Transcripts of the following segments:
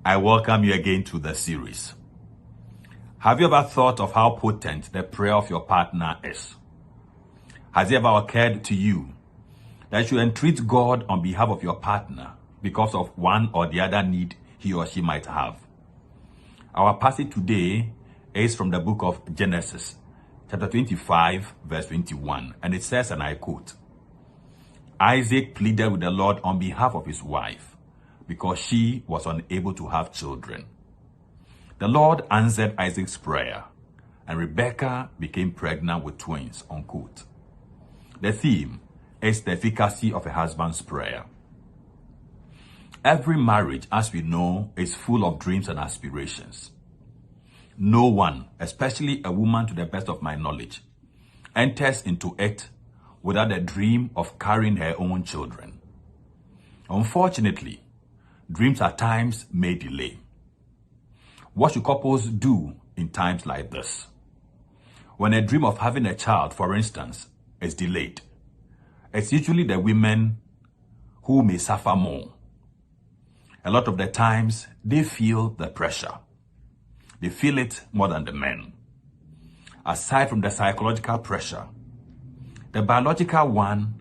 I welcome you again to the series. Have you ever thought of how potent the prayer of your partner is? Has it ever occurred to you that you entreat God on behalf of your partner because of one or the other need he or she might have? Our passage today is from the book of Genesis, chapter 25, verse 21, and it says, and I quote, Isaac pleaded with the Lord on behalf of his wife because she was unable to have children. The Lord answered Isaac's prayer, and Rebekah became pregnant with twins, unquote. The theme is the efficacy of a husband's prayer. Every marriage, as we know, is full of dreams and aspirations. No one, especially a woman to the best of my knowledge, enters into it without a dream of carrying her own children. Unfortunately, dreams at times may delay. What should couples do in times like this? When a dream of having a child, for instance, is delayed, it's usually the women who may suffer more. A lot of the times, they feel the pressure. They feel it more than the men. Aside from the psychological pressure, the biological one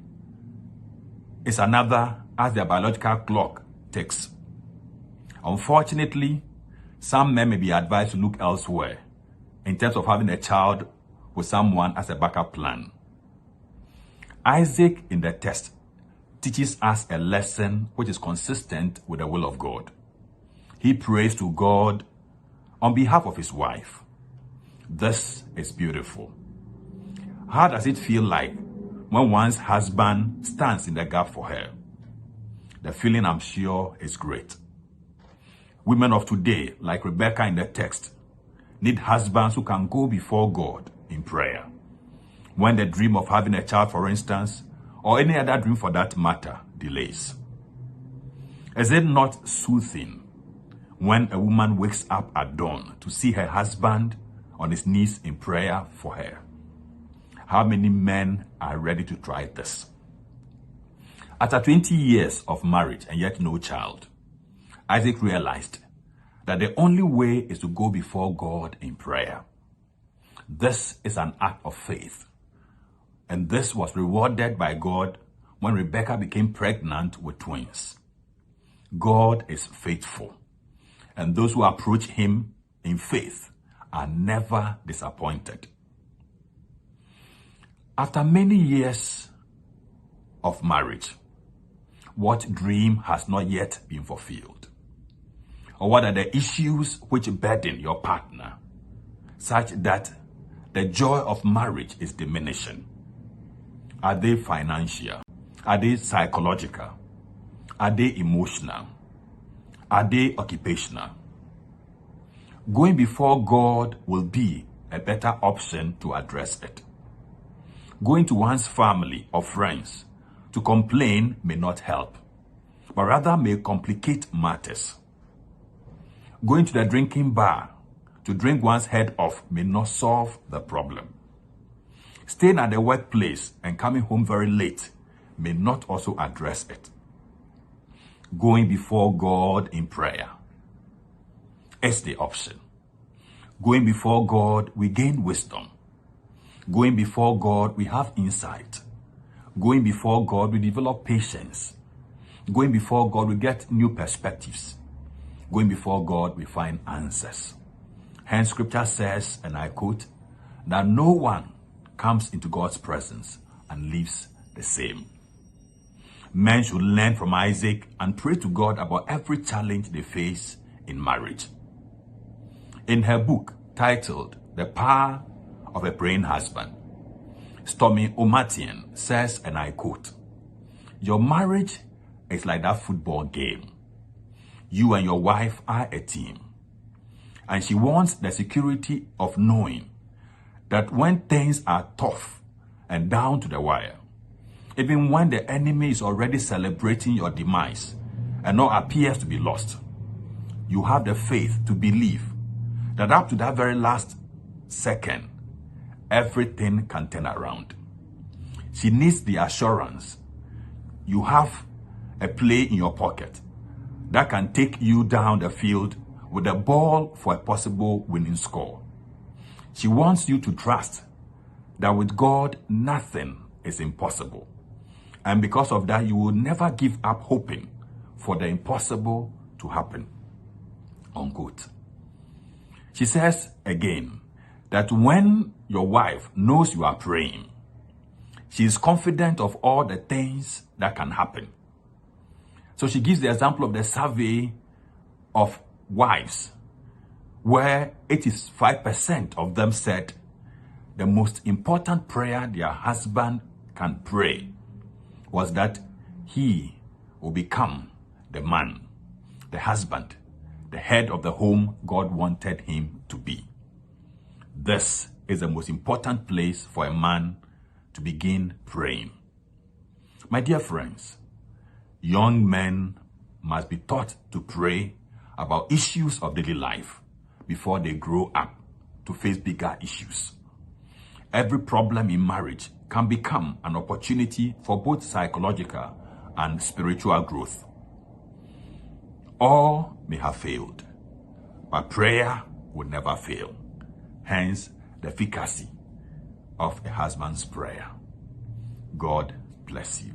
is another as their biological clock ticks. Unfortunately, some men may be advised to look elsewhere in terms of having a child with someone as a backup plan. Isaac in the text teaches us a lesson which is consistent with the will of God. He prays to God on behalf of his wife. This is beautiful. How does it feel like when one's husband stands in the gap for her? The feeling, I'm sure, is great. Women of today, like Rebekah in the text, need husbands who can go before God in prayer. When the dream of having a child, for instance, or any other dream for that matter, delays. Is it not soothing when a woman wakes up at dawn to see her husband on his knees in prayer for her? How many men are ready to try this? After 20 years of marriage and yet no child, Isaac realized that the only way is to go before God in prayer. This is an act of faith. And this was rewarded by God when Rebekah became pregnant with twins. God is faithful. And those who approach him in faith are never disappointed. After many years of marriage, what dream has not yet been fulfilled? Or what are the issues which burden your partner, such that the joy of marriage is diminishing? Are they financial? Are they psychological? Are they emotional? Are they occupational? Going before God will be a better option to address it. Going to one's family or friends to complain may not help, but rather may complicate matters. Going to the drinking bar to drink one's head off may not solve the problem. Staying at the workplace and coming home very late may not also address it. Going before God in prayer is the option. Going before God, we gain wisdom. Going before God, we have insight. Going before God, we develop patience. Going before God, we get new perspectives. Going before God, we find answers. Hence, scripture says, and I quote, that no one comes into God's presence and leaves the same. Men should learn from Isaac and pray to God about every challenge they face in marriage. In her book titled The Power of a Praying Husband, Stormy Omatian says, and I quote, your marriage is like that football game. You and your wife are a team. And she wants the security of knowing that when things are tough and down to the wire, even when the enemy is already celebrating your demise and all appears to be lost, you have the faith to believe that up to that very last second, everything can turn around. She needs the assurance you have a play in your pocket that can take you down the field with a ball for a possible winning score. She wants you to trust that with God, nothing is impossible. And because of that, you will never give up hoping for the impossible to happen. Unquote. She says again that when your wife knows you are praying, she is confident of all the things that can happen. So she gives the example of the survey of wives, where 85% of them said the most important prayer their husband can pray was that he will become the man, the husband, the head of the home God wanted him to be. This is the most important place for a man to begin praying. My dear friends, young men must be taught to pray about issues of daily life before they grow up to face bigger issues. Every problem in marriage can become an opportunity for both psychological and spiritual growth. All may have failed, but prayer will never fail. Hence, the efficacy of a husband's prayer. God bless you.